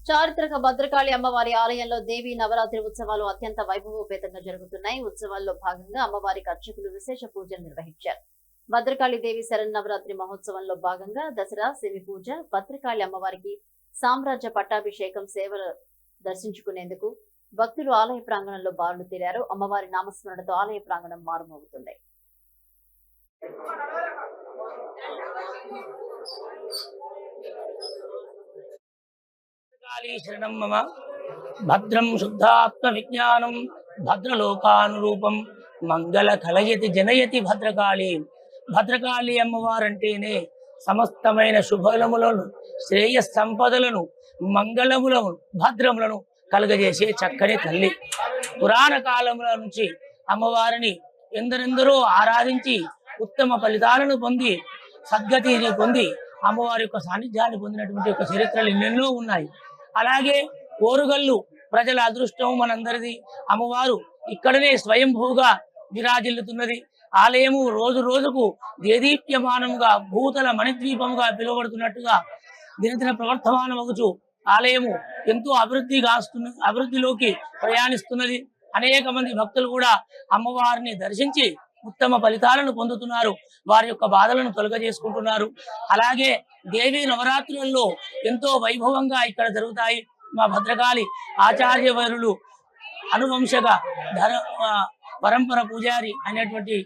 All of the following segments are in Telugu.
చారిత్రక భద్రకాళి అమ్మవారి ఆలయంలో దేవీ నవరాత్రి ఉత్సవాలు అత్యంత వైభవోపేతంగా జరుగుతున్నాయి. ఉత్సవాల్లో భాగంగా అమ్మవారికి అర్చకులు విశేష పూజలు నిర్వహించారు. భద్రకాళి దేవి శరన్నవరాత్రి మహోత్సవంలో భాగంగా దసరా, శివి పూజ, భద్రకాళి అమ్మవారికి సామ్రాజ్య పట్టాభిషేకం సేవలు దర్శించుకునేందుకు భక్తులు ఆలయ ప్రాంగణంలో బారులు తీరారు. అమ్మవారి నామస్మరణతో ఆలయ ప్రాంగణం మారుమోగుతుంది. శరణం మమ భద్రం శుద్ధాత్మ విజ్ఞానం భద్రలోకానురూపం మంగళ కలయతి జనయతి భద్రకాళి. భద్రకాళి అమ్మవారంటేనే సమస్తమైన శుభలములను, శ్రేయ సంపదలను, మంగళములను, భద్రములను కలుగజేసే చక్కని తల్లి. పురాణ కాలముల నుంచి అమ్మవారిని ఎందరెందరో ఆరాధించి ఉత్తమ ఫలితాలను పొంది సద్గతిని పొంది అమ్మవారి యొక్క సాన్నిధ్యాన్ని పొందినటువంటి యొక్క చరిత్రలు ఎన్నెన్నో ఉన్నాయి. అలాగే ఓరుగల్లు ప్రజల అదృష్టం మనందరిది. అమ్మవారు ఇక్కడనే స్వయంభూగా విరాజిల్లుతున్నది. ఆలయము రోజు రోజుకు దేదీప్యమానముగా భూతల మణిద్వీపముగా పిలువబడుతున్నట్టుగా దినదిన ప్రవర్తమానమగుచు ఆలయము ఎంతో అభివృద్ధిలోకి ప్రయాణిస్తున్నది. అనేక మంది భక్తులు కూడా అమ్మవారిని దర్శించి ఉత్తమ ఫలితాలను పొందుతున్నారు. వారి యొక్క బాధలను తొలగజేసుకుంటున్నారు. అలాగే దేవీ నవరాత్రులలో ఎంతో వైభవంగా ఇక్కడ జరుగుతాయి. మా భద్రకాళి ఆచార్యవరులు అనువంశక పరంపర పూజారి అనేటువంటి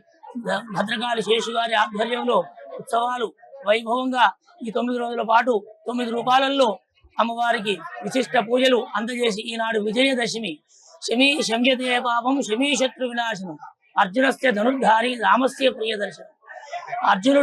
భద్రకాళి శేషు గారి ఆధ్వర్యంలో ఉత్సవాలు వైభవంగా ఈ 9 రోజుల పాటు 9 రూపాలలో అమ్మవారికి విశిష్ట పూజలు అందజేసి ఈనాడు విజయదశమి శమీ శమ్యతే పాపం శమీ శత్రు వినాశనం అర్జునస్య ధనుర్ధారి రామస్య ప్రియదర్శనం. అర్జునుడు